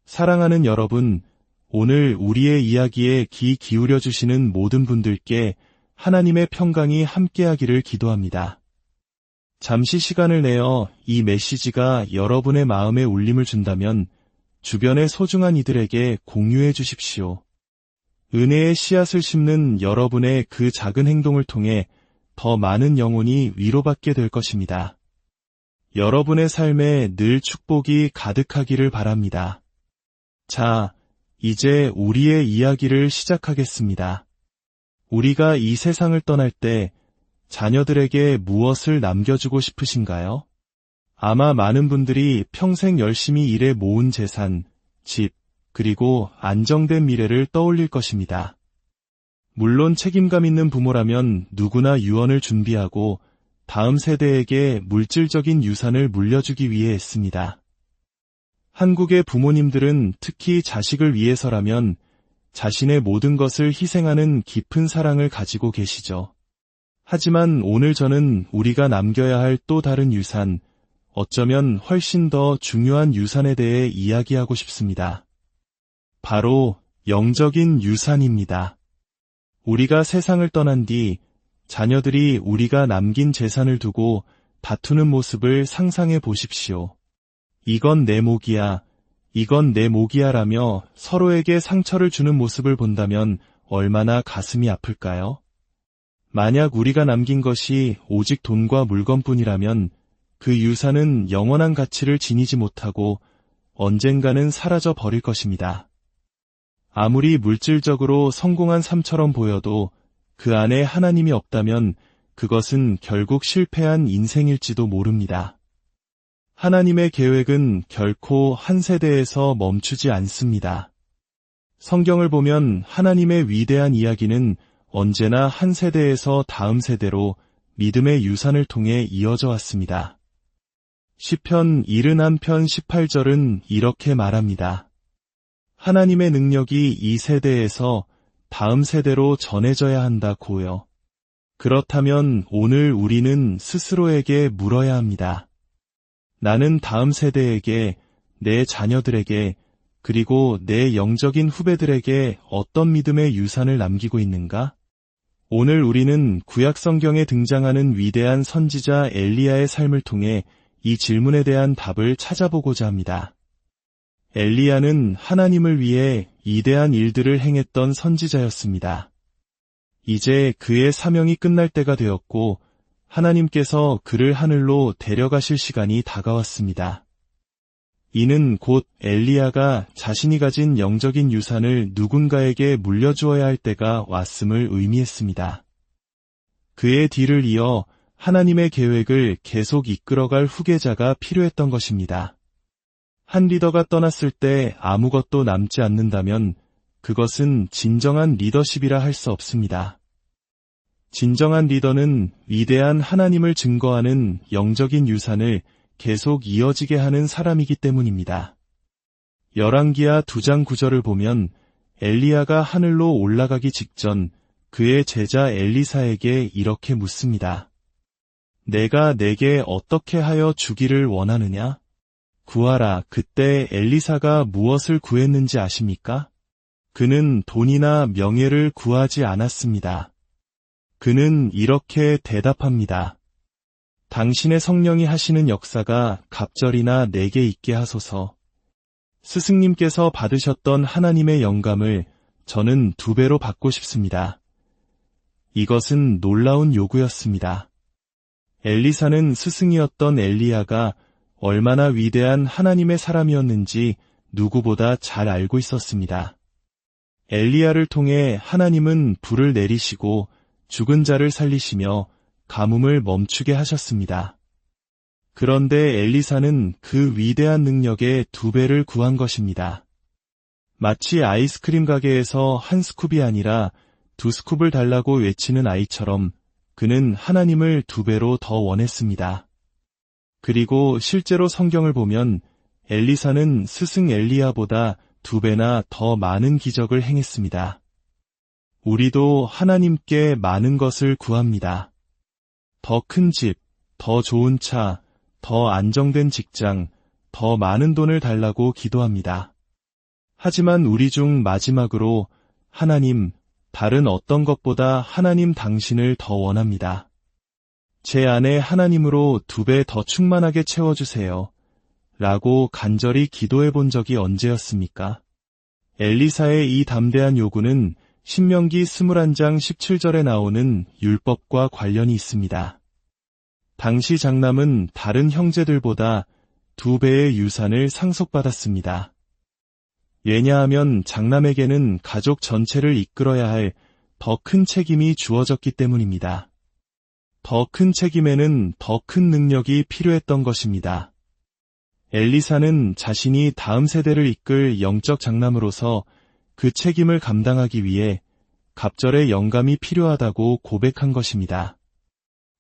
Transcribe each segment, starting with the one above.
사랑하는 여러분, 오늘 우리의 이야기에 귀 기울여 주시는 모든 분들께 하나님의 평강이 함께하기를 기도합니다. 잠시 시간을 내어 이 메시지가 여러분의 마음에 울림을 준다면 주변의 소중한 이들에게 공유해 주십시오. 은혜의 씨앗을 심는 여러분의 그 작은 행동을 통해 더 많은 영혼이 위로받게 될 것입니다. 여러분의 삶에 늘 축복이 가득하기를 바랍니다. 자, 이제 우리의 이야기를 시작하겠습니다. 우리가 이 세상을 떠날 때 자녀들에게 무엇을 남겨주고 싶으신가요? 아마 많은 분들이 평생 열심히 일해 모은 재산, 집, 그리고 안정된 미래를 떠올릴 것입니다. 물론 책임감 있는 부모라면 누구나 유언을 준비하고 다음 세대에게 물질적인 유산을 물려주기 위해 애씁니다. 한국의 부모님들은 특히 자식을 위해서라면 자신의 모든 것을 희생하는 깊은 사랑을 가지고 계시죠. 하지만 오늘 저는 우리가 남겨야 할 또 다른 유산, 어쩌면 훨씬 더 중요한 유산에 대해 이야기하고 싶습니다. 바로 영적인 유산입니다. 우리가 세상을 떠난 뒤 자녀들이 우리가 남긴 재산을 두고 다투는 모습을 상상해 보십시오. 이건 내 목이야, 이건 내 목이야라며 서로에게 상처를 주는 모습을 본다면 얼마나 가슴이 아플까요? 만약 우리가 남긴 것이 오직 돈과 물건뿐이라면 그 유산은 영원한 가치를 지니지 못하고 언젠가는 사라져 버릴 것입니다. 아무리 물질적으로 성공한 삶처럼 보여도 그 안에 하나님이 없다면 그것은 결국 실패한 인생일지도 모릅니다. 하나님의 계획은 결코 한 세대에서 멈추지 않습니다. 성경을 보면 하나님의 위대한 이야기는 언제나 한 세대에서 다음 세대로 믿음의 유산을 통해 이어져 왔습니다. 시편 71편 18절은 이렇게 말합니다. 하나님의 능력이 이 세대에서 다음 세대로 전해져야 한다고요. 그렇다면 오늘 우리는 스스로에게 물어야 합니다. 나는 다음 세대에게, 내 자녀들에게, 그리고 내 영적인 후배들에게 어떤 믿음의 유산을 남기고 있는가? 오늘 우리는 구약 성경에 등장하는 위대한 선지자 엘리야의 삶을 통해 이 질문에 대한 답을 찾아보고자 합니다. 엘리야는 하나님을 위해 이대한 일들을 행했던 선지자였습니다. 이제 그의 사명이 끝날 때가 되었고 하나님께서 그를 하늘로 데려가실 시간이 다가왔습니다. 이는 곧 엘리야가 자신이 가진 영적인 유산을 누군가에게 물려주어야 할 때가 왔음을 의미했습니다. 그의 뒤를 이어 하나님의 계획을 계속 이끌어갈 후계자가 필요했던 것입니다. 한 리더가 떠났을 때 아무것도 남지 않는다면 그것은 진정한 리더십이라 할 수 없습니다. 진정한 리더는 위대한 하나님을 증거하는 영적인 유산을 계속 이어지게 하는 사람이기 때문입니다. 열왕기하 2장 9절을 보면 엘리야가 하늘로 올라가기 직전 그의 제자 엘리사에게 이렇게 묻습니다. 내가 내게 어떻게 하여 주기를 원하느냐? 구하라. 그때 엘리사가 무엇을 구했는지 아십니까? 그는 돈이나 명예를 구하지 않았습니다. 그는 이렇게 대답합니다. 당신의 성령이 하시는 역사가 갑절이나 내게 있게 하소서. 스승님께서 받으셨던 하나님의 영감을 저는 2배로 받고 싶습니다. 이것은 놀라운 요구였습니다. 엘리사는 스승이었던 엘리야가 얼마나 위대한 하나님의 사람이었는지 누구보다 잘 알고 있었습니다. 엘리야를 통해 하나님은 불을 내리시고 죽은 자를 살리시며 가뭄을 멈추게 하셨습니다. 그런데 엘리사는 그 위대한 능력의 2배를 구한 것입니다. 마치 아이스크림 가게에서 한 스쿱이 아니라 2스쿱을 달라고 외치는 아이처럼 그는 하나님을 2배로 더 원했습니다. 그리고 실제로 성경을 보면 엘리사는 스승 엘리야보다 2배나 더 많은 기적을 행했습니다. 우리도 하나님께 많은 것을 구합니다. 더 큰 집, 더 좋은 차, 더 안정된 직장, 더 많은 돈을 달라고 기도합니다. 하지만 우리 중 마지막으로 하나님, 다른 어떤 것보다 하나님 당신을 더 원합니다. 제 안에 하나님으로 2배 더 충만하게 채워주세요. 라고 간절히 기도해 본 적이 언제였습니까? 엘리사의 이 담대한 요구는 신명기 21장 17절에 나오는 율법과 관련이 있습니다. 당시 장남은 다른 형제들보다 2배의 유산을 상속받았습니다. 왜냐하면 장남에게는 가족 전체를 이끌어야 할 더 큰 책임이 주어졌기 때문입니다. 더 큰 책임에는 더 큰 능력이 필요했던 것입니다. 엘리사는 자신이 다음 세대를 이끌 영적 장남으로서 그 책임을 감당하기 위해 갑절의 영감이 필요하다고 고백한 것입니다.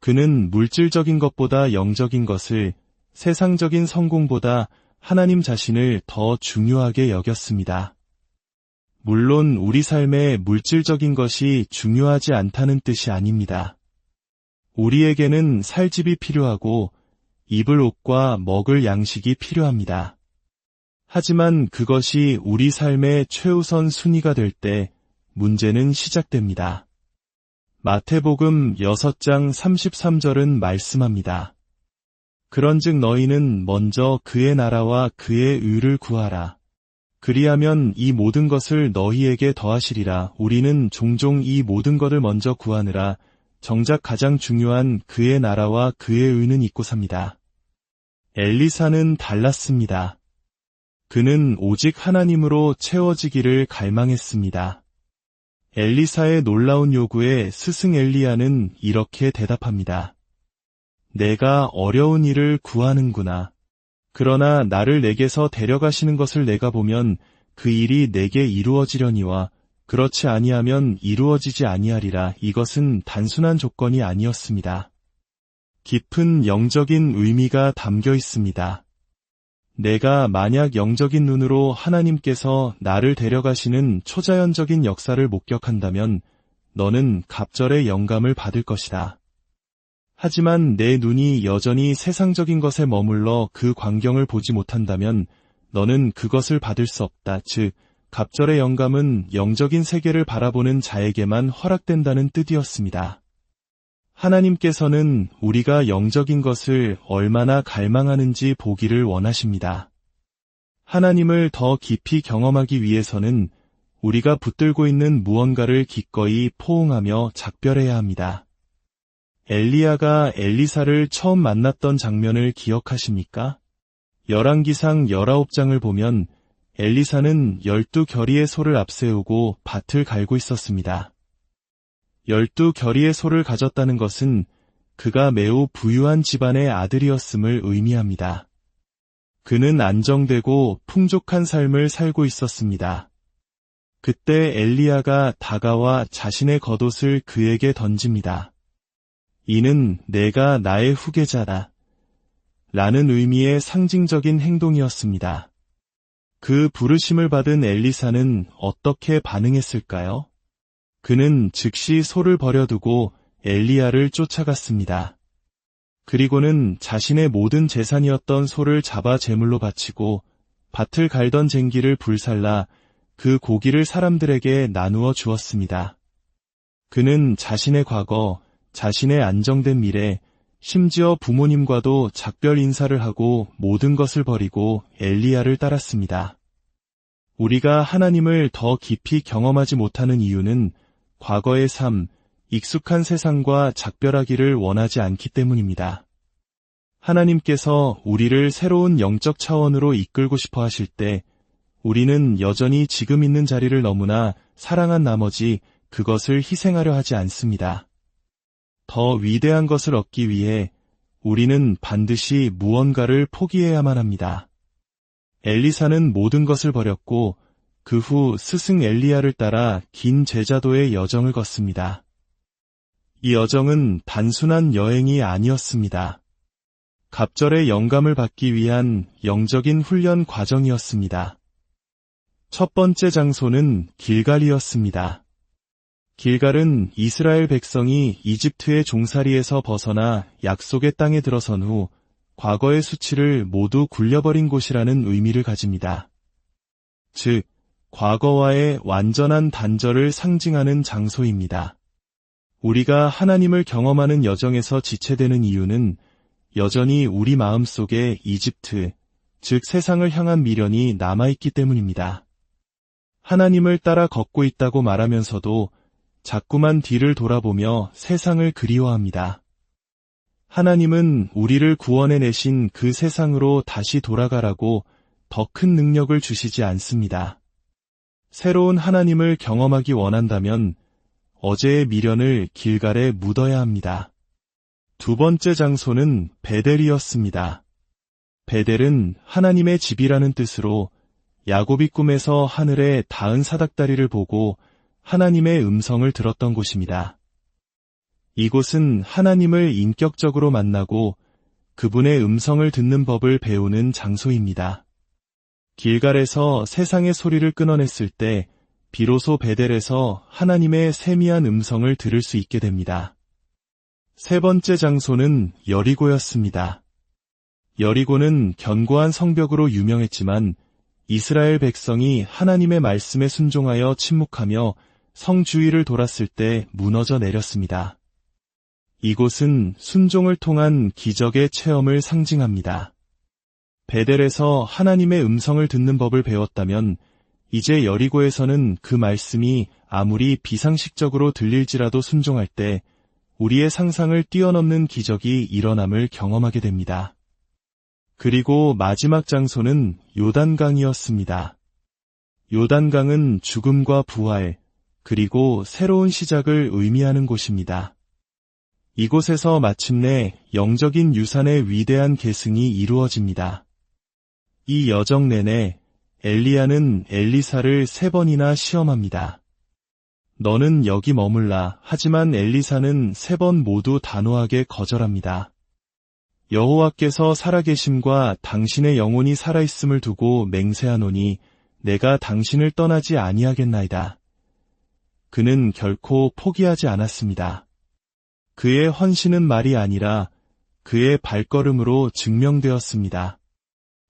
그는 물질적인 것보다 영적인 것을, 세상적인 성공보다 하나님 자신을 더 중요하게 여겼습니다. 물론 우리 삶에 물질적인 것이 중요하지 않다는 뜻이 아닙니다. 우리에게는 살 집이 필요하고 입을 옷과 먹을 양식이 필요합니다. 하지만 그것이 우리 삶의 최우선 순위가 될 때 문제는 시작됩니다. 마태복음 6장 33절은 말씀합니다. 그런즉 너희는 먼저 그의 나라와 그의 의를 구하라. 그리하면 이 모든 것을 너희에게 더하시리라. 우리는 종종 이 모든 것을 먼저 구하느라 정작 가장 중요한 그의 나라와 그의 의는 잊고 삽니다. 엘리사는 달랐습니다. 그는 오직 하나님으로 채워지기를 갈망했습니다. 엘리사의 놀라운 요구에 스승 엘리야는 이렇게 대답합니다. 내가 어려운 일을 구하는구나. 그러나 나를 내게서 데려가시는 것을 내가 보면 그 일이 내게 이루어지려니와 그렇지 아니하면 이루어지지 아니하리라. 이것은 단순한 조건이 아니었습니다. 깊은 영적인 의미가 담겨 있습니다. 내가 만약 영적인 눈으로 하나님께서 나를 데려가시는 초자연적인 역사를 목격한다면 너는 갑절의 영감을 받을 것이다. 하지만 내 눈이 여전히 세상적인 것에 머물러 그 광경을 보지 못한다면 너는 그것을 받을 수 없다. 즉, 갑절의 영감은 영적인 세계를 바라보는 자에게만 허락된다는 뜻이었습니다. 하나님께서는 우리가 영적인 것을 얼마나 갈망하는지 보기를 원하십니다. 하나님을 더 깊이 경험하기 위해서는 우리가 붙들고 있는 무언가를 기꺼이 포옹하며 작별해야 합니다. 엘리야가 엘리사를 처음 만났던 장면을 기억하십니까? 열왕기상 19장을 보면 엘리사는 12결의의 소를 앞세우고 밭을 갈고 있었습니다. 12결의의 소를 가졌다는 것은 그가 매우 부유한 집안의 아들이었음을 의미합니다. 그는 안정되고 풍족한 삶을 살고 있었습니다. 그때 엘리야가 다가와 자신의 겉옷을 그에게 던집니다. 이는 내가 나의 후계자다. 라는 의미의 상징적인 행동이었습니다. 그 부르심을 받은 엘리사는 어떻게 반응했을까요? 그는 즉시 소를 버려두고 엘리야를 쫓아갔습니다. 그리고는 자신의 모든 재산이었던 소를 잡아 제물로 바치고 밭을 갈던 쟁기를 불살라 그 고기를 사람들에게 나누어 주었습니다. 그는 자신의 과거, 자신의 안정된 미래, 심지어 부모님과도 작별 인사를 하고 모든 것을 버리고 엘리야를 따랐습니다. 우리가 하나님을 더 깊이 경험하지 못하는 이유는 과거의 삶, 익숙한 세상과 작별하기를 원하지 않기 때문입니다. 하나님께서 우리를 새로운 영적 차원으로 이끌고 싶어 하실 때 우리는 여전히 지금 있는 자리를 너무나 사랑한 나머지 그것을 희생하려 하지 않습니다. 더 위대한 것을 얻기 위해 우리는 반드시 무언가를 포기해야만 합니다. 엘리사는 모든 것을 버렸고 그 후 스승 엘리야를 따라 긴 제자도의 여정을 걷습니다. 이 여정은 단순한 여행이 아니었습니다. 갑절의 영감을 받기 위한 영적인 훈련 과정이었습니다. 첫 번째 장소는 길갈이었습니다. 길갈은 이스라엘 백성이 이집트의 종살이에서 벗어나 약속의 땅에 들어선 후 과거의 수치를 모두 굴려버린 곳이라는 의미를 가집니다. 즉, 과거와의 완전한 단절을 상징하는 장소입니다. 우리가 하나님을 경험하는 여정에서 지체되는 이유는 여전히 우리 마음속에 이집트, 즉 세상을 향한 미련이 남아있기 때문입니다. 하나님을 따라 걷고 있다고 말하면서도 자꾸만 뒤를 돌아보며 세상을 그리워합니다. 하나님은 우리를 구원해내신 그 세상으로 다시 돌아가라고 더 큰 능력을 주시지 않습니다. 새로운 하나님을 경험하기 원한다면 어제의 미련을 길갈에 묻어야 합니다. 두 번째 장소는 베델이었습니다. 베델은 하나님의 집이라는 뜻으로 야곱이 꿈에서 하늘에 닿은 사닥다리를 보고 하나님의 음성을 들었던 곳입니다. 이곳은 하나님을 인격적으로 만나고 그분의 음성을 듣는 법을 배우는 장소입니다. 길갈에서 세상의 소리를 끊어냈을 때 비로소 베델에서 하나님의 세미한 음성을 들을 수 있게 됩니다. 세 번째 장소는 여리고였습니다. 여리고는 견고한 성벽으로 유명했지만 이스라엘 백성이 하나님의 말씀에 순종하여 침묵하며 성 주위를 돌았을 때 무너져 내렸습니다. 이곳은 순종을 통한 기적의 체험을 상징합니다. 베델에서 하나님의 음성을 듣는 법을 배웠다면 이제 여리고에서는 그 말씀이 아무리 비상식적으로 들릴지라도 순종할 때 우리의 상상을 뛰어넘는 기적이 일어남을 경험하게 됩니다. 그리고 마지막 장소는 요단강이었습니다. 요단강은 죽음과 부활, 그리고 새로운 시작을 의미하는 곳입니다. 이곳에서 마침내 영적인 유산의 위대한 계승이 이루어집니다. 이 여정 내내 엘리야는 엘리사를 3번이나 시험합니다. 너는 여기 머물라. 하지만 엘리사는 3번 모두 단호하게 거절합니다. 여호와께서 살아계심과 당신의 영혼이 살아있음을 두고 맹세하노니 내가 당신을 떠나지 아니하겠나이다. 그는 결코 포기하지 않았습니다. 그의 헌신은 말이 아니라 그의 발걸음으로 증명되었습니다.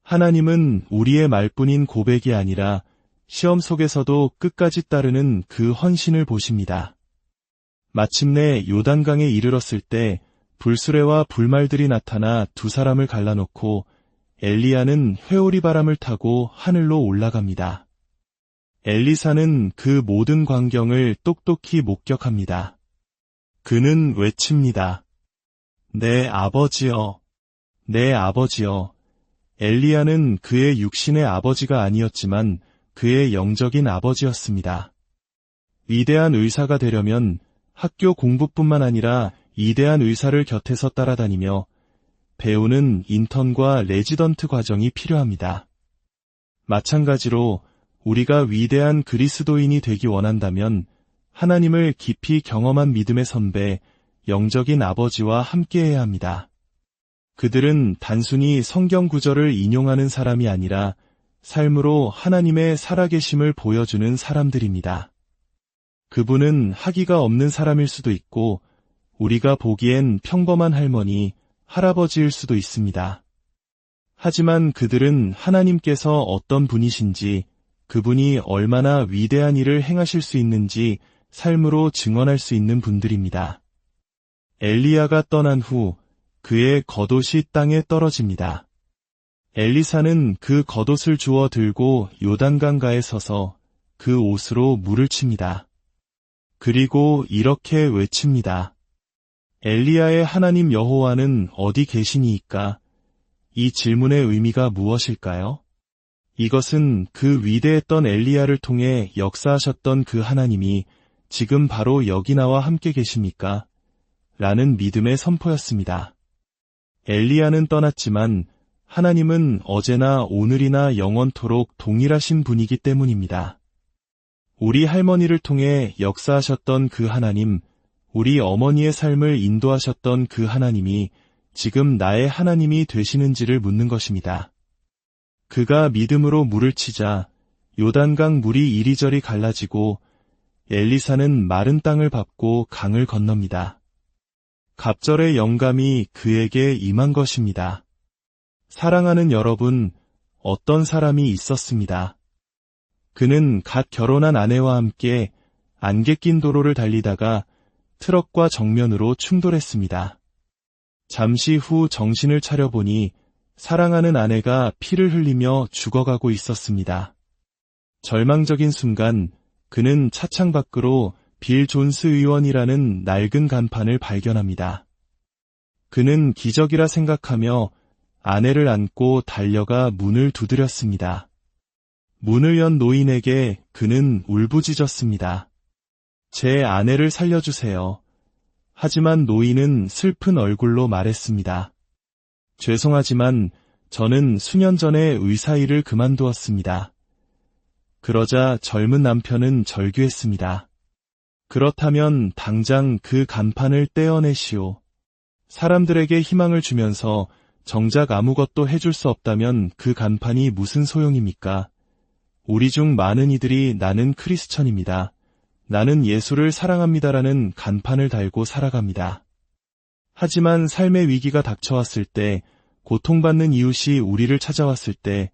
하나님은 우리의 말뿐인 고백이 아니라 시험 속에서도 끝까지 따르는 그 헌신을 보십니다. 마침내 요단강에 이르렀을 때 불수레와 불말들이 나타나 두 사람을 갈라놓고 엘리야는 회오리 바람을 타고 하늘로 올라갑니다. 엘리사는 그 모든 광경을 똑똑히 목격합니다. 그는 외칩니다. 내 아버지여, 내 아버지여. 엘리야는 그의 육신의 아버지가 아니었지만 그의 영적인 아버지였습니다. 위대한 의사가 되려면 학교 공부뿐만 아니라 위대한 의사를 곁에서 따라다니며 배우는 인턴과 레지던트 과정이 필요합니다. 마찬가지로 우리가 위대한 그리스도인이 되기 원한다면 하나님을 깊이 경험한 믿음의 선배, 영적인 아버지와 함께해야 합니다. 그들은 단순히 성경 구절을 인용하는 사람이 아니라 삶으로 하나님의 살아계심을 보여주는 사람들입니다. 그분은 학위가 없는 사람일 수도 있고 우리가 보기엔 평범한 할머니, 할아버지일 수도 있습니다. 하지만 그들은 하나님께서 어떤 분이신지, 그분이 얼마나 위대한 일을 행하실 수 있는지 삶으로 증언할 수 있는 분들입니다. 엘리야가 떠난 후 그의 겉옷이 땅에 떨어집니다. 엘리사는 그 겉옷을 주워 들고 요단강가에 서서 그 옷으로 물을 칩니다. 그리고 이렇게 외칩니다. 엘리야의 하나님 여호와는 어디 계시니이까? 이 질문의 의미가 무엇일까요? 이것은 그 위대했던 엘리야를 통해 역사하셨던 그 하나님이 지금 바로 여기 나와 함께 계십니까? 라는 믿음의 선포였습니다. 엘리야는 떠났지만 하나님은 어제나 오늘이나 영원토록 동일하신 분이기 때문입니다. 우리 할머니를 통해 역사하셨던 그 하나님, 우리 어머니의 삶을 인도하셨던 그 하나님이 지금 나의 하나님이 되시는지를 묻는 것입니다. 그가 믿음으로 물을 치자 요단강 물이 이리저리 갈라지고 엘리사는 마른 땅을 밟고 강을 건넙니다. 갑절의 영감이 그에게 임한 것입니다. 사랑하는 여러분, 어떤 사람이 있었습니다. 그는 갓 결혼한 아내와 함께 안개 낀 도로를 달리다가 트럭과 정면으로 충돌했습니다. 잠시 후 정신을 차려보니 사랑하는 아내가 피를 흘리며 죽어가고 있었습니다. 절망적인 순간 그는 차창 밖으로 빌 존스 의원이라는 낡은 간판을 발견합니다. 그는 기적이라 생각하며 아내를 안고 달려가 문을 두드렸습니다. 문을 연 노인에게 그는 울부짖었습니다. 제 아내를 살려주세요. 하지만 노인은 슬픈 얼굴로 말했습니다. 죄송하지만 저는 수년 전에 의사 일을 그만두었습니다. 그러자 젊은 남편은 절규했습니다. 그렇다면 당장 그 간판을 떼어내시오. 사람들에게 희망을 주면서 정작 아무것도 해줄 수 없다면 그 간판이 무슨 소용입니까? 우리 중 많은 이들이 나는 크리스천입니다. 나는 예수를 사랑합니다라는 간판을 달고 살아갑니다. 하지만 삶의 위기가 닥쳐왔을 때, 고통받는 이웃이 우리를 찾아왔을 때,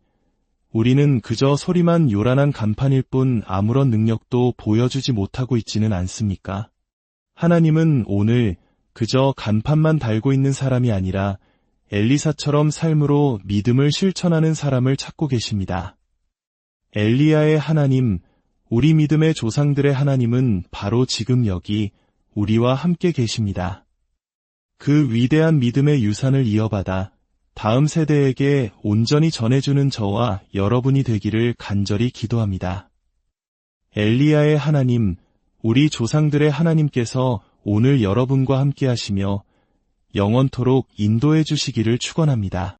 우리는 그저 소리만 요란한 간판일 뿐 아무런 능력도 보여주지 못하고 있지는 않습니까? 하나님은 오늘 그저 간판만 달고 있는 사람이 아니라 엘리사처럼 삶으로 믿음을 실천하는 사람을 찾고 계십니다. 엘리야의 하나님, 우리 믿음의 조상들의 하나님은 바로 지금 여기 우리와 함께 계십니다. 그 위대한 믿음의 유산을 이어받아 다음 세대에게 온전히 전해주는 저와 여러분이 되기를 간절히 기도합니다. 엘리야의 하나님, 우리 조상들의 하나님께서 오늘 여러분과 함께 하시며 영원토록 인도해 주시기를 축원합니다.